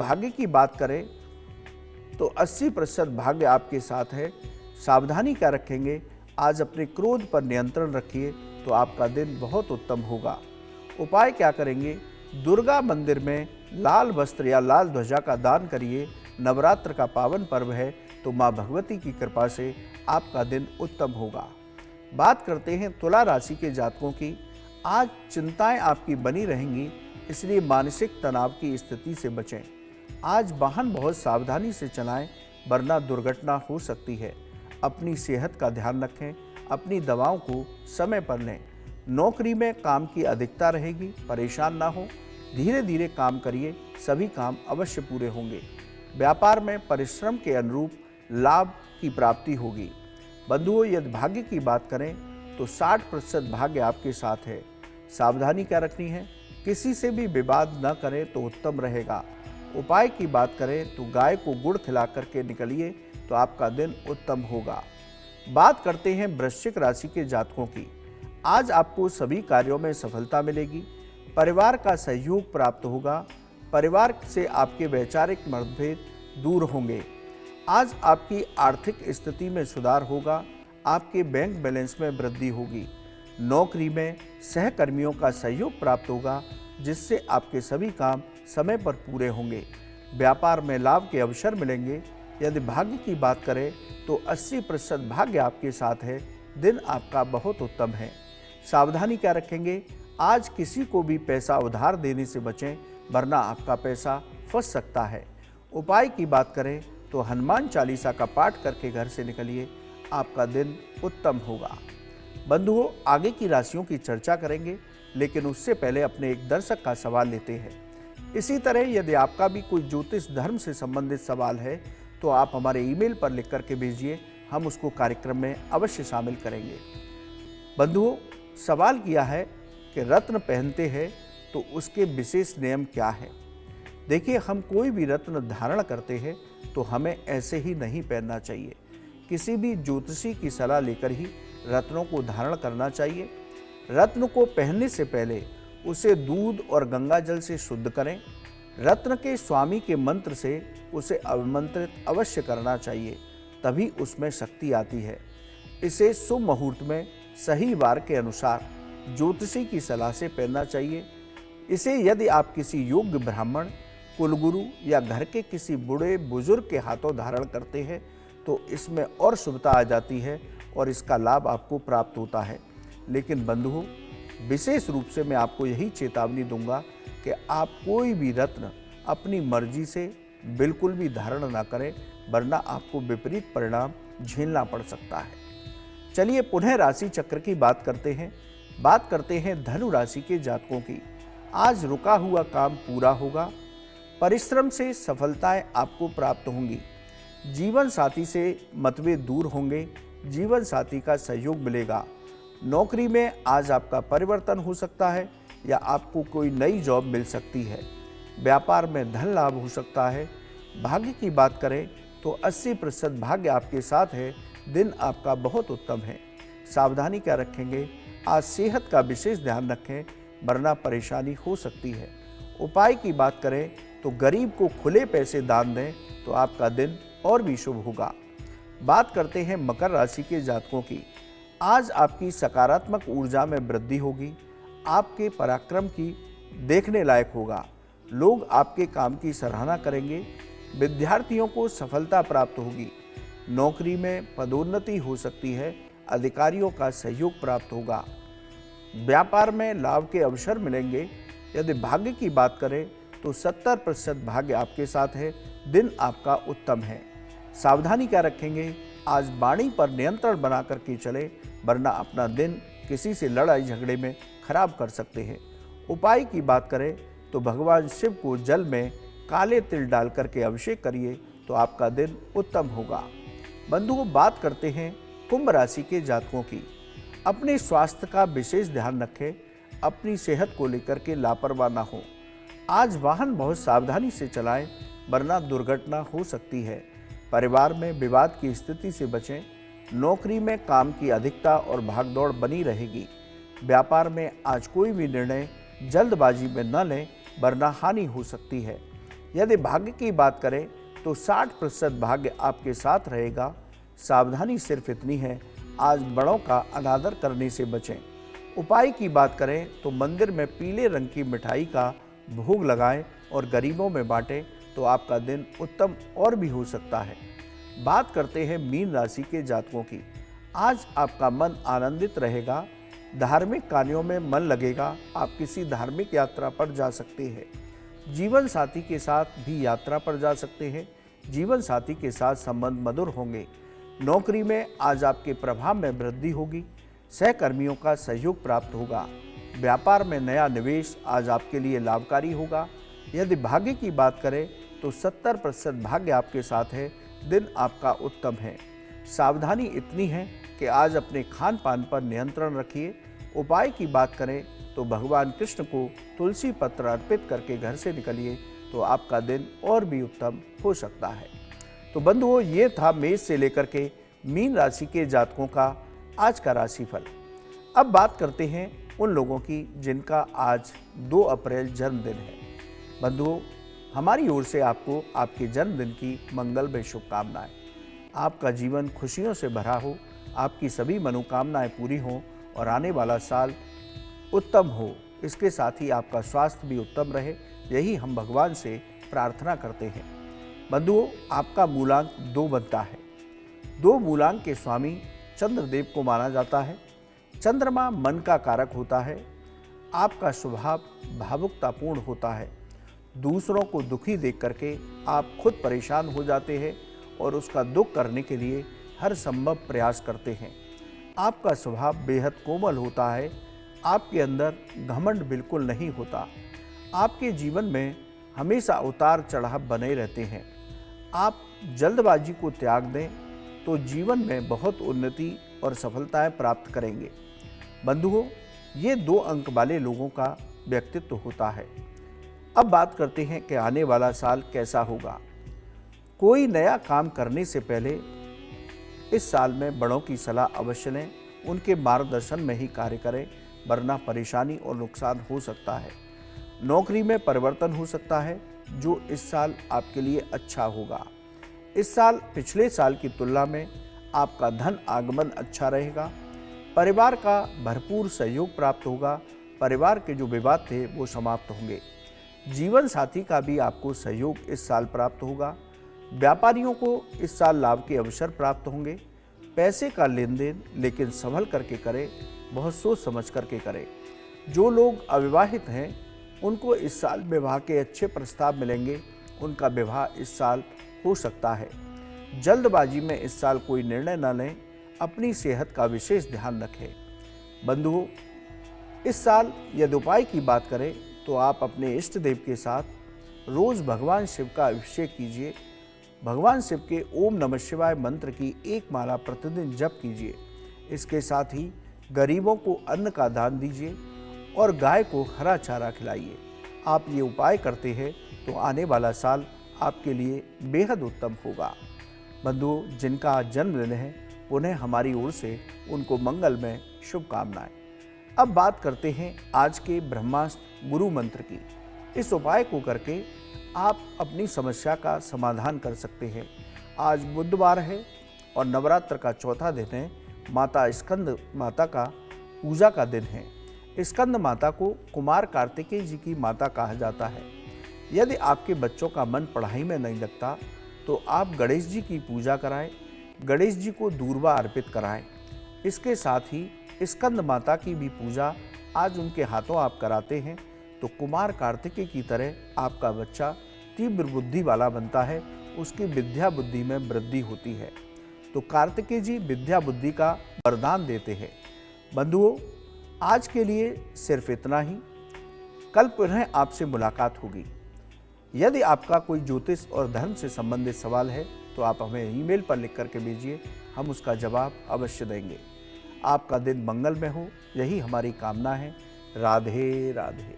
भाग्य की बात करें तो 80% भाग्य आपके साथ है। सावधानी क्या रखेंगे, आज अपने क्रोध पर नियंत्रण रखिए तो आपका दिन बहुत उत्तम होगा। उपाय क्या करेंगे, दुर्गा मंदिर में लाल वस्त्र या लाल ध्वजा का दान करिए। नवरात्र का पावन पर्व है तो माँ भगवती की कृपा से आपका दिन उत्तम होगा। बात करते हैं तुला राशि के जातकों की। आज चिंताएं आपकी बनी रहेंगी, इसलिए मानसिक तनाव की स्थिति से बचें। आज वाहन बहुत सावधानी से चलाएं, वरना दुर्घटना हो सकती है। अपनी सेहत का ध्यान रखें, अपनी दवाओं को समय पर लें। नौकरी में काम की अधिकता रहेगी, परेशान ना हो, धीरे धीरे काम करिए, सभी काम अवश्य पूरे होंगे। व्यापार में परिश्रम के अनुरूप लाभ की प्राप्ति होगी। बंधुओं, यदि भाग्य की बात करें तो 60% भाग्य आपके साथ है। सावधानी क्या रखनी है, किसी से भी विवाद न करें तो उत्तम रहेगा। उपाय की बात करें तो गाय को गुड़ खिला करके निकलिए तो आपका दिन उत्तम होगा। बात करते हैं वृश्चिक राशि के जातकों की। आज आपको सभी कार्यों में सफलता मिलेगी, परिवार का सहयोग प्राप्त होगा, परिवार से आपके वैचारिक मतभेद दूर होंगे। आज आपकी आर्थिक स्थिति में सुधार होगा, आपके बैंक बैलेंस में वृद्धि होगी। नौकरी में सहकर्मियों का सहयोग प्राप्त होगा, जिससे आपके सभी काम समय पर पूरे होंगे। व्यापार में लाभ के अवसर मिलेंगे। यदि भाग्य की बात करें तो 80% भाग्य आपके साथ है। दिन आपका बहुत उत्तम है। सावधानी क्या रखेंगे, आज किसी को भी पैसा उधार देने से बचें, वरना आपका पैसा फंस सकता है। उपाय की बात करें तो हनुमान चालीसा का पाठ करके घर से निकलिए, आपका दिन उत्तम होगा। बंधुओं, आगे की राशियों की चर्चा करेंगे, लेकिन उससे पहले अपने एक दर्शक का सवाल लेते हैं। इसी तरह यदि आपका भी कोई ज्योतिष धर्म से संबंधित सवाल है तो आप हमारे ईमेल पर लिख करके भेजिए, हम उसको कार्यक्रम में अवश्य शामिल करेंगे। बंधुओं, सवाल किया है कि रत्न पहनते हैं तो उसके विशेष नियम क्या है। देखिए, हम कोई भी रत्न धारण करते हैं तो हमें ऐसे ही नहीं पहनना चाहिए। किसी भी ज्योतिषी की सलाह लेकर ही रत्नों को धारण करना चाहिए। रत्न को पहनने से पहले उसे दूध और गंगा जल से शुद्ध करें। रत्न के स्वामी के मंत्र से उसे अभिमंत्रित अवश्य करना चाहिए, तभी उसमें शक्ति आती है। इसे शुभ मुहूर्त में सही वार के अनुसार ज्योतिषी की सलाह से पहनना चाहिए। इसे यदि आप किसी योग्य ब्राह्मण, कुलगुरु या घर के किसी बूढ़े बुजुर्ग के हाथों धारण करते हैं तो इसमें और शुभता आ जाती है और इसका लाभ आपको प्राप्त होता है। लेकिन बंधुओं, विशेष रूप से मैं आपको यही चेतावनी दूंगा कि आप कोई भी रत्न अपनी मर्जी से बिल्कुल भी धारण ना करें, वरना आपको विपरीत परिणाम झेलना पड़ सकता है। चलिए पुनः राशि चक्र की बात करते हैं। बात करते हैं धनु राशि के जातकों की। आज रुका हुआ काम पूरा होगा, परिश्रम से सफलताएं आपको प्राप्त होंगी। जीवन साथी से मतभेद दूर होंगे, जीवन साथी का सहयोग मिलेगा। नौकरी में आज आपका परिवर्तन हो सकता है या आपको कोई नई जॉब मिल सकती है। व्यापार में धन लाभ हो सकता है। भाग्य की बात करें तो 80% भाग्य आपके साथ है। दिन आपका बहुत उत्तम है। सावधानी क्या रखेंगे, आज सेहत का विशेष ध्यान रखें, वरना परेशानी हो सकती है। उपाय की बात करें तो गरीब को खुले पैसे दान दें तो आपका दिन और भी शुभ होगा। बात करते हैं मकर राशि के जातकों की। आज आपकी सकारात्मक ऊर्जा में वृद्धि होगी। आपके पराक्रम की देखने लायक होगा। लोग आपके काम की सराहना करेंगे। विद्यार्थियों को सफलता प्राप्त होगी। नौकरी में पदोन्नति हो सकती है। अधिकारियों का सहयोग प्राप्त होगा। व्यापार में लाभ के अवसर मिलेंगे। यदि भाग्य की बात करें तो 70% भाग्य आपके साथ है। दिन आपका उत्तम है। सावधानी क्या रखेंगे, आज वाणी पर नियंत्रण बना करके चले, वरना अपना दिन किसी से लड़ाई झगड़े में खराब कर सकते हैं। उपाय की बात करें तो भगवान शिव को जल में काले तिल डाल करके अभिषेक करिए तो आपका दिन उत्तम होगा। बंधुओं, बात करते हैं कुंभ राशि के जातकों की। अपने स्वास्थ्य का विशेष ध्यान रखें। अपनी सेहत को लेकर के लापरवाह ना हो। आज वाहन बहुत सावधानी से चलाएं, वरना दुर्घटना हो सकती है। परिवार में विवाद की स्थिति से बचें। नौकरी में काम की अधिकता और भागदौड़ बनी रहेगी। व्यापार में आज कोई भी निर्णय जल्दबाजी में न लें, वरना हानि हो सकती है। यदि भाग्य की बात करें तो 60% भाग्य आपके साथ रहेगा। सावधानी सिर्फ इतनी है, आज बड़ों का अनादर करने से बचें। उपाय की बात करें तो मंदिर में पीले रंग की मिठाई का भोग लगाएं और गरीबों में बांटें तो आपका दिन उत्तम और भी हो सकता है। बात करते हैं मीन राशि के जातकों की। आज आपका मन आनंदित रहेगा, धार्मिक कार्यों में मन लगेगा। आप किसी धार्मिक यात्रा पर जा सकते हैं। जीवन साथी के साथ भी यात्रा पर जा सकते हैं। जीवन साथी के साथ संबंध मधुर होंगे। नौकरी में आज आपके प्रभाव में वृद्धि होगी। सहकर्मियों का सहयोग प्राप्त होगा। व्यापार में नया निवेश आज आपके लिए लाभकारी होगा। यदि भाग्य की बात करें तो 70% भाग्य आपके साथ है। दिन आपका उत्तम है। सावधानी इतनी है कि आज अपने खान पान पर नियंत्रण रखिए। उपाय की बात करें तो भगवान कृष्ण को तुलसी पत्र अर्पित करके घर से निकलिए तो आपका दिन और भी उत्तम हो सकता है। तो बंधुओं, ये था मेष से लेकर के मीन राशि के जातकों का आज का राशिफल। अब बात करते हैं उन लोगों की जिनका आज 2 अप्रैल जन्मदिन है। बंधुओं, हमारी ओर से आपको आपके जन्मदिन की मंगलमय शुभकामनाएं। आपका जीवन खुशियों से भरा हो, आपकी सभी मनोकामनाएं पूरी हों और आने वाला साल उत्तम हो। इसके साथ ही आपका स्वास्थ्य भी उत्तम रहे, यही हम भगवान से प्रार्थना करते हैं। बंधुओं, आपका मूलांक 2 बनता है। 2 मूलांक के स्वामी चंद्रदेव को माना जाता है। चंद्रमा मन का कारक होता है। आपका स्वभाव भावुकतापूर्ण होता है। दूसरों को दुखी देख करके आप खुद परेशान हो जाते हैं और उसका दुख करने के लिए हर संभव प्रयास करते हैं। आपका स्वभाव बेहद कोमल होता है। आपके अंदर घमंड बिल्कुल नहीं होता। आपके जीवन में हमेशा उतार चढ़ाव बने रहते हैं। आप जल्दबाजी को त्याग दें तो जीवन में बहुत उन्नति और सफलताएं प्राप्त करेंगे। बंधुओं, ये 2 अंक वाले लोगों का व्यक्तित्व होता है। अब बात करते हैं कि आने वाला साल कैसा होगा। कोई नया काम करने से पहले इस साल में बड़ों की सलाह अवश्य लें। उनके मार्गदर्शन में ही कार्य करें, वरना परेशानी और नुकसान हो सकता है। नौकरी में परिवर्तन हो सकता है जो इस साल आपके लिए अच्छा होगा। इस साल पिछले साल की तुलना में आपका धन आगमन अच्छा रहेगा। परिवार का भरपूर सहयोग प्राप्त होगा। परिवार के जो विवाद थे वो समाप्त होंगे। जीवन साथी का भी आपको सहयोग इस साल प्राप्त होगा। व्यापारियों को इस साल लाभ के अवसर प्राप्त होंगे। पैसे का लेन देन लेकिन संभल करके करें, बहुत सोच समझ करके करें। जो लोग अविवाहित हैं उनको इस साल विवाह के अच्छे प्रस्ताव मिलेंगे। उनका विवाह इस साल हो सकता है। जल्दबाजी में इस साल कोई निर्णय न लें। अपनी सेहत का विशेष ध्यान रखें। बंधुओं, इस साल यदि उपाय की बात करें तो आप अपने इष्ट देव के साथ रोज भगवान शिव का अभिषेक कीजिए। भगवान शिव के ओम नमः शिवाय मंत्र की 1 माला प्रतिदिन जप कीजिए। इसके साथ ही गरीबों को अन्न का दान दीजिए और गाय को हरा चारा खिलाइए। आप ये उपाय करते हैं तो आने वाला साल आपके लिए बेहद उत्तम होगा। बंधुओं, जिनका आज जन्मदिन है उन्हें हमारी ओर से उनको मंगलमय शुभकामनाएं। अब बात करते हैं आज के ब्रह्मास्त्र गुरु मंत्र की। इस उपाय को करके आप अपनी समस्या का समाधान कर सकते हैं। आज बुधवार है और नवरात्र का चौथा दिन है। माता स्कंद माता का पूजा का दिन है। स्कंद माता को कुमार कार्तिकेय जी की माता कहा जाता है। यदि आपके बच्चों का मन पढ़ाई में नहीं लगता तो आप गणेश जी की पूजा कराएं। गणेश जी को दूर्वा अर्पित कराएं। इसके साथ ही स्कंद माता की भी पूजा आज उनके हाथों आप कराते हैं तो कुमार कार्तिकेय की तरह आपका बच्चा तीव्र बुद्धि वाला बनता है। उसकी विद्या बुद्धि में वृद्धि होती है। तो कार्तिकेय जी विद्या बुद्धि का वरदान देते हैं। बंधुओं, आज के लिए सिर्फ इतना ही। कल पुनः आपसे मुलाकात होगी। यदि आपका कोई ज्योतिष और धर्म से संबंधित सवाल है तो आप हमें ईमेल पर लिख करके भेजिए, हम उसका जवाब अवश्य देंगे। आपका दिन मंगलमय हो, यही हमारी कामना है। राधे राधे।